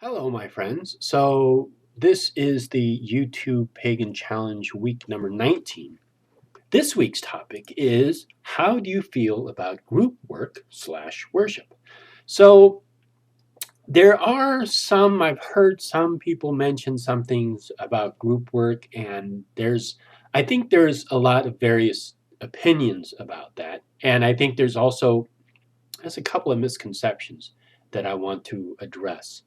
Hello, my friends. So, this is the YouTube Pagan Challenge week number 19. This week's topic is how do you feel about group work slash worship? So, there are some, I've heard some people mention some things about group work, and I think there's a lot of various opinions about that. And I think there's a couple of misconceptions that I want to address.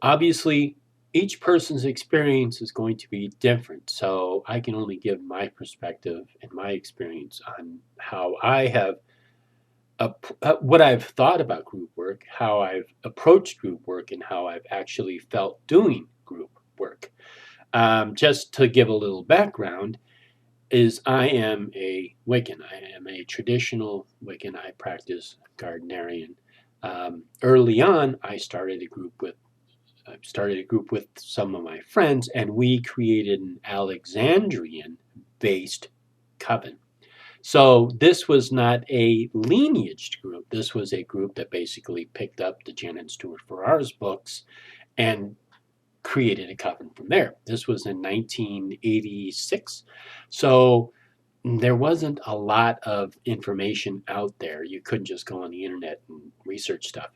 Obviously, each person's experience is going to be different. So I can only give my perspective and my experience on how I have, what I've thought about group work, how I've approached group work, and how I've actually felt doing group work. Just to give a little background, is I am a Wiccan. I am a traditional Wiccan. I practice Gardnerian. Early on, I started a group with some of my friends, and we created an Alexandrian based coven. So this was not a lineaged group. This was a group that basically picked up the Janet Stewart Farrar's books and created a coven from there. This was in 1986. So there wasn't a lot of information out there. You couldn't just go on the internet and research stuff.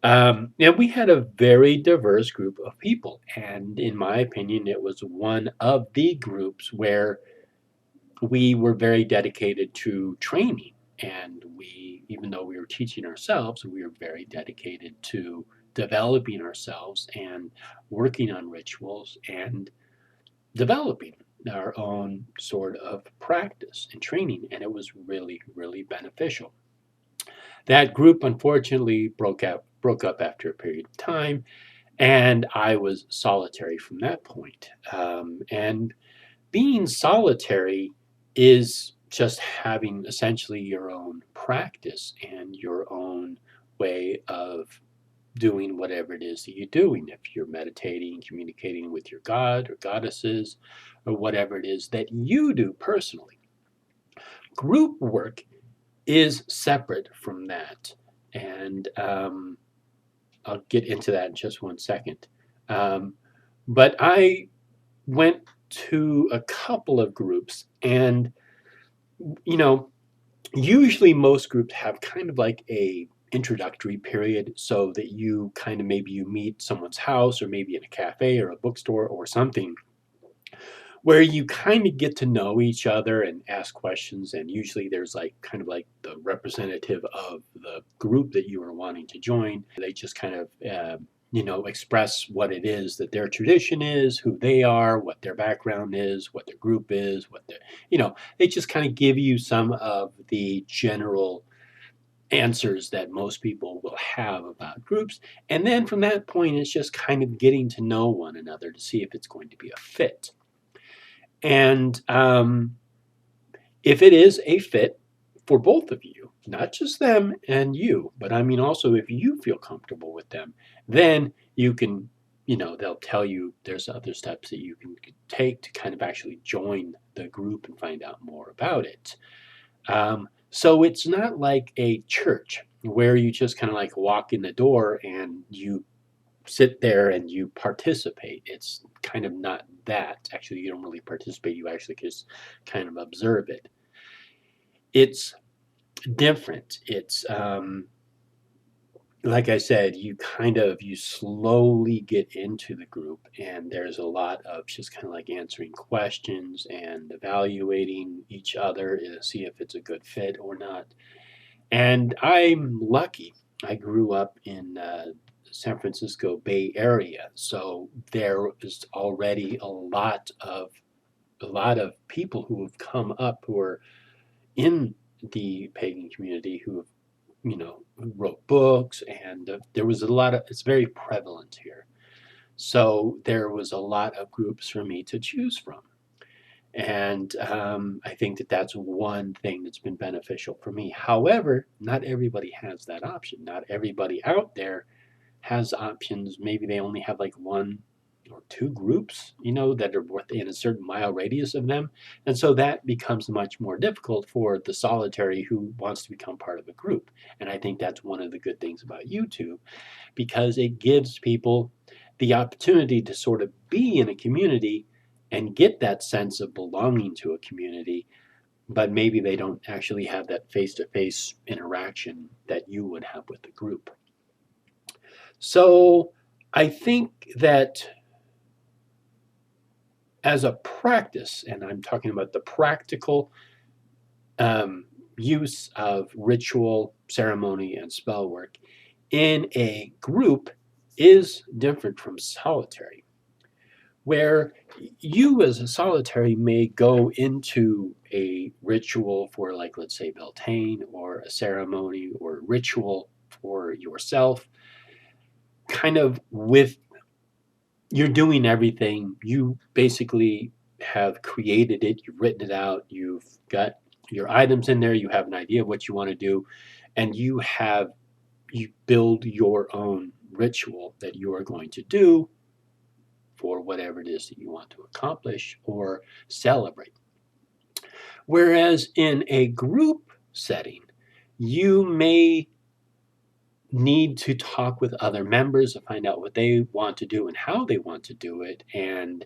And we had a very diverse group of people. And in my opinion, it was one of the groups where we were very dedicated to training. And even though we were teaching ourselves, we were very dedicated to developing ourselves and working on rituals and developing our own sort of practice and training. And it was really, really beneficial. That group unfortunately broke up after a period of time, and I was solitary from that point. And being solitary is just having essentially your own practice and your own way of doing whatever it is that you're doing. If you're meditating, communicating with your god or goddesses, or whatever it is that you do personally. Group work is separate from that. And I'll get into that in just one second. Um, but I went to a couple of groups, and you know, usually most groups have kind of like a introductory period so that you kind of maybe you meet someone's house or maybe in a cafe or a bookstore or something where you kind of get to know each other and ask questions. And usually there's like kind of like the representative of the group that you are wanting to join. They just kind of express what it is that their tradition is, who they are, what their background is, what their group is, they just kind of give you some of the general answers that most people will have about groups. And then from that point, it's just kind of getting to know one another to see if it's going to be a fit. And if it is a fit for both of you, not just them and you, but I mean also if you feel comfortable with them, then you can, they'll tell you there's other steps that you can take to kind of actually join the group and find out more about it. So it's not like a church where you just kind of like walk in the door and you sit there and you participate. It's kind of not that. Actually, you don't really participate. You actually just kind of observe it. It's different. It's like I said, you slowly get into the group, and there's a lot of just kind of like answering questions and evaluating each other to see if it's a good fit or not. And I'm lucky. I grew up in San Francisco Bay Area, so there is already a lot of people who have come up who are in the pagan community who wrote books, and there was a lot of it's very prevalent here. So there was a lot of groups for me to choose from. And I think that that's one thing that's been beneficial for me. However, not everybody has that option. Not everybody out there has options. Maybe they only have like one or two groups, that are within a certain mile radius of them. And so that becomes much more difficult for the solitary who wants to become part of a group. And I think that's one of the good things about YouTube, because it gives people the opportunity to sort of be in a community and get that sense of belonging to a community, but maybe they don't actually have that face to face interaction that you would have with the group. So I think that as a practice, and I'm talking about the practical um, use of ritual, ceremony, and spell work in a group is different from solitary, where you as a solitary may go into a ritual for, like, let's say, Beltane, or a ceremony or ritual for yourself, kind of with you're doing everything. You basically have created it, you've written it out, you've got your items in there, you have an idea of what you want to do, and you build your own ritual that you are going to do for whatever it is that you want to accomplish or celebrate. Whereas in a group setting, you may need to talk with other members to find out what they want to do and how they want to do it. And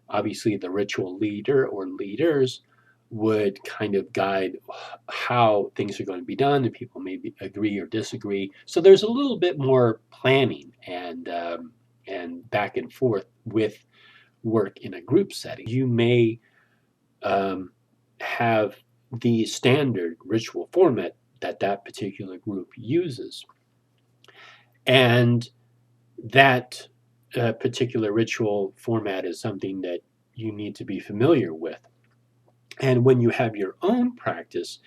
obviously, the ritual leader or leaders would kind of guide how things are going to be done, and people may agree or disagree. So there's a little bit more planning and back and forth with work in a group setting. You may um, have the standard ritual format that that particular group uses, and that particular ritual format is something that you need to be familiar with. And when you have your own practice,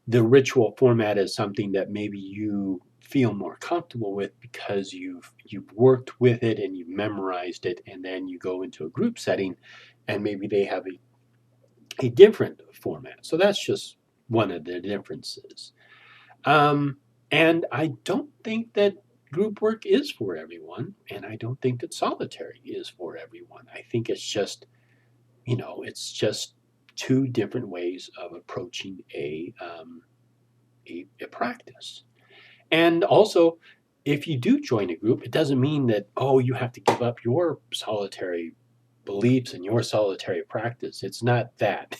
the ritual format is something that maybe you feel more comfortable with because you've worked with it and you've memorized it, and then you go into a group setting and maybe they have a different format. So that's just one of the differences. Um, and I don't think that group work is for everyone, and I don't think that solitary is for everyone. I think it's just two different ways of approaching a practice. And also, if you do join a group, it doesn't mean that, oh, you have to give up your solitary beliefs and your solitary practice. It's not that.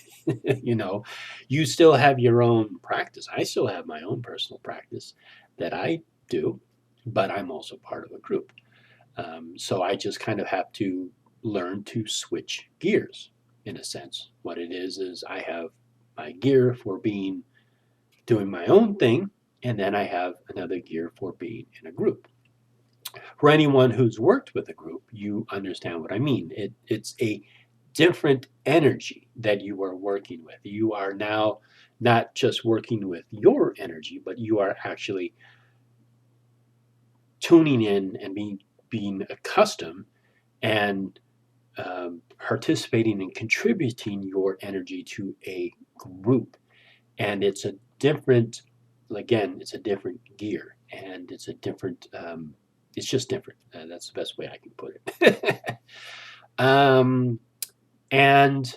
you know, you still have your own practice. I still have my own personal practice that I do, but I'm also part of a group. So I just kind of have to learn to switch gears in a sense. What it is I have my gear for doing my own thing, and then I have another gear for being in a group. For anyone who's worked with a group, you understand what I mean. It's a different energy that you are working with. You are now not just working with your energy, but you are actually tuning in and being accustomed and participating and contributing your energy to a group. And it's a different, again, it's a different gear, and it's just different. That's the best way I can put it. um, and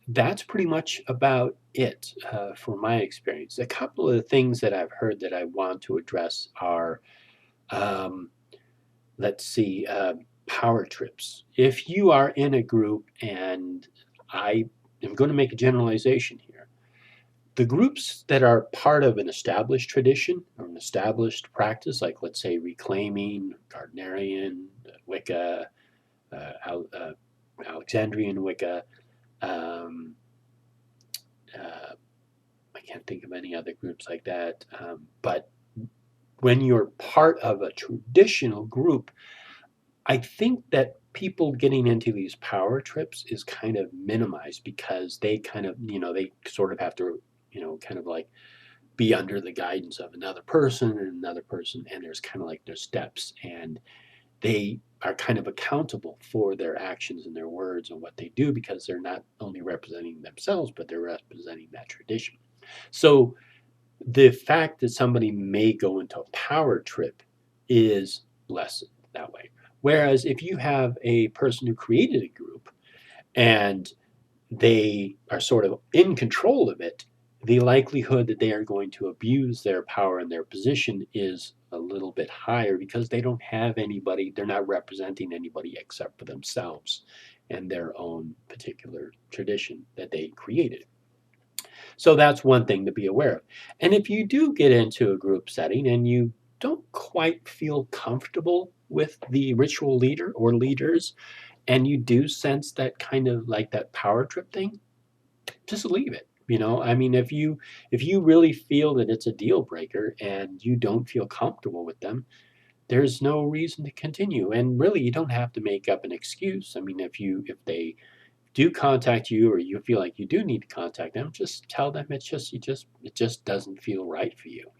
that's pretty much about it for my experience. A couple of the things that I've heard that I want to address are, um, let's see, power trips. If you are in a group, and I am going to make a generalization here, the groups that are part of an established tradition or an established practice, like, let's say, reclaiming, Gardnerian, Wicca, uh, Alexandrian Wicca, um, uh, I can't think of any other groups like that. But when you're part of a traditional group, I think that people getting into these power trips is kind of minimized, because they kind of, they sort of have to, kind of like be under the guidance of another person and another person. And there's kind of like their steps, and they are kind of accountable for their actions and their words and what they do, because they're not only representing themselves, but they're representing that tradition. So the fact that somebody may go into a power trip is lessened that way. Whereas if you have a person who created a group and they are sort of in control of it, the likelihood that they are going to abuse their power and their position is a little bit higher because they don't have anybody, they're not representing anybody except for themselves and their own particular tradition that they created. So that's one thing to be aware of. And if you do get into a group setting and you don't quite feel comfortable with the ritual leader or leaders, and you do sense that kind of like that power trip thing, just leave it. I mean, if you really feel that it's a deal breaker and you don't feel comfortable with them, there's no reason to continue. And really, you don't have to make up an excuse. I mean, if they do contact you or you feel like you do need to contact them, just tell them it just doesn't feel right for you.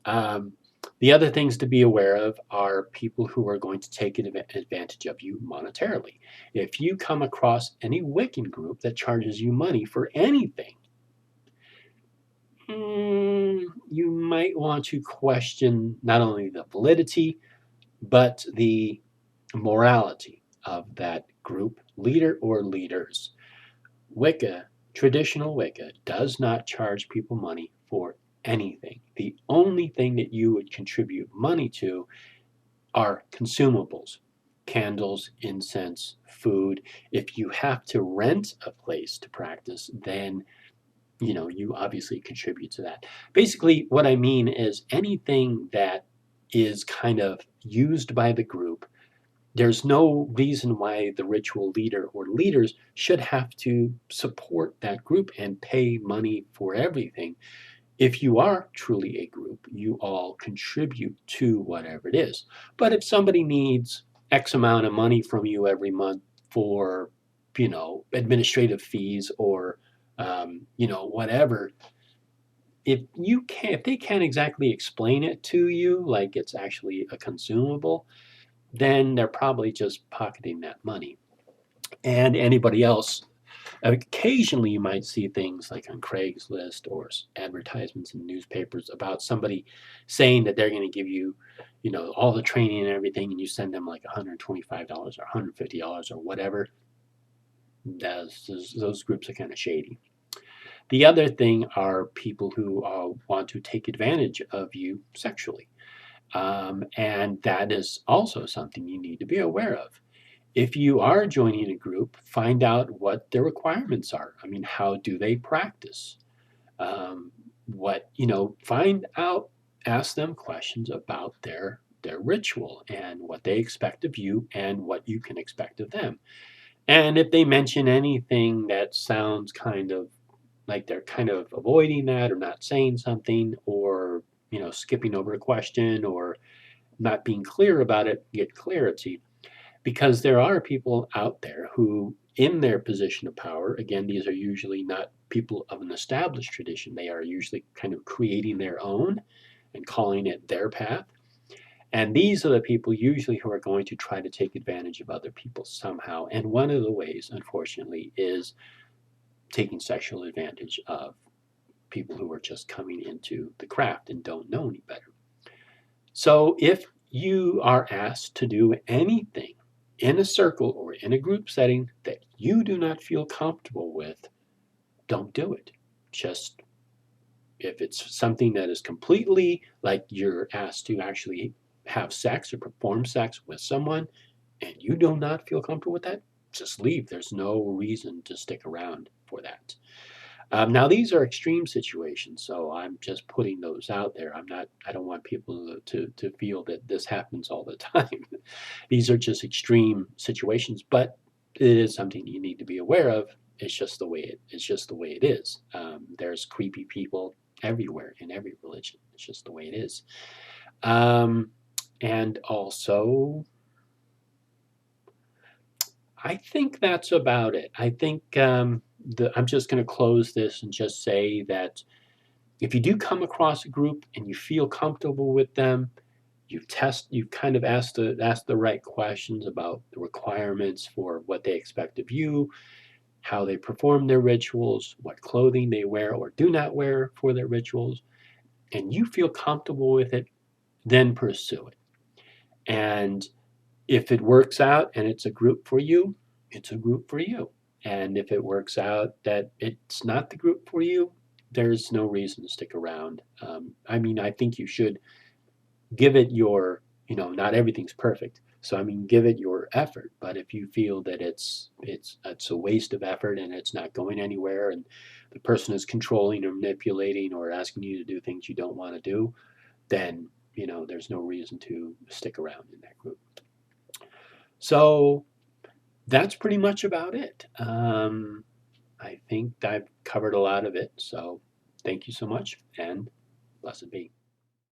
Um, the other things to be aware of are people who are going to take advantage of you monetarily. If you come across any Wiccan group that charges you money for anything, you might want to question not only the validity, but the morality of that group leader or leaders. Wicca, traditional Wicca, does not charge people money for anything. The only thing that you would contribute money to are consumables, candles, incense, food. If you have to rent a place to practice, then you obviously contribute to that. Basically, what I mean is anything that is kind of used by the group, there's no reason why the ritual leader or leaders should have to support that group and pay money for everything. If you are truly a group, you all contribute to whatever it is. But if somebody needs X amount of money from you every month for, administrative fees or, whatever, if they can't exactly explain it to you like it's actually a consumable, then they're probably just pocketing that money. And anybody else, occasionally you might see things like on Craigslist or advertisements in newspapers about somebody saying that they're going to give you, all the training and everything, and you send them like $125 or $150 or whatever. Those groups are kind of shady. The other thing are people who want to take advantage of you sexually. And that is also something you need to be aware of. If you are joining a group, find out what their requirements are. I mean, how do they practice? Find out, ask them questions about their ritual and what they expect of you and what you can expect of them. And if they mention anything that sounds kind of like they're kind of avoiding that or not saying something or, skipping over a question or not being clear about it, get clarity. Because there are people out there who, in their position of power, again, these are usually not people of an established tradition. They are usually kind of creating their own and calling it their path. And these are the people usually who are going to try to take advantage of other people somehow. And one of the ways, unfortunately, is taking sexual advantage of people who are just coming into the craft and don't know any better. So if you are asked to do anything in a circle or in a group setting that you do not feel comfortable with, don't do it. Just if it's something that is completely like you're asked to actually have sex or perform sex with someone and you do not feel comfortable with that, just leave. There's no reason to stick around for that. Now, these are extreme situations, so I'm just putting those out there. I don't want people to feel that this happens all the time. These are just extreme situations, but it is something you need to be aware of. It's just the way it is. There's creepy people everywhere in every religion. It's just the way it is. And also, I think that's about it. I think I'm just going to close this and just say that if you do come across a group and you feel comfortable with them, you've kind of asked the right questions about the requirements for what they expect of you, how they perform their rituals, what clothing they wear or do not wear for their rituals, and you feel comfortable with it, then pursue it. And if it works out and it's a group for you, it's a group for you. And if it works out that it's not the group for you, there's no reason to stick around. I mean, I think you should give it your, not everything's perfect. So I mean, give it your effort. But if you feel that it's a waste of effort and it's not going anywhere, and the person is controlling or manipulating or asking you to do things you don't want to do, then there's no reason to stick around in that group. So that's pretty much about it. I think I've covered a lot of it. So thank you so much, and blessed be.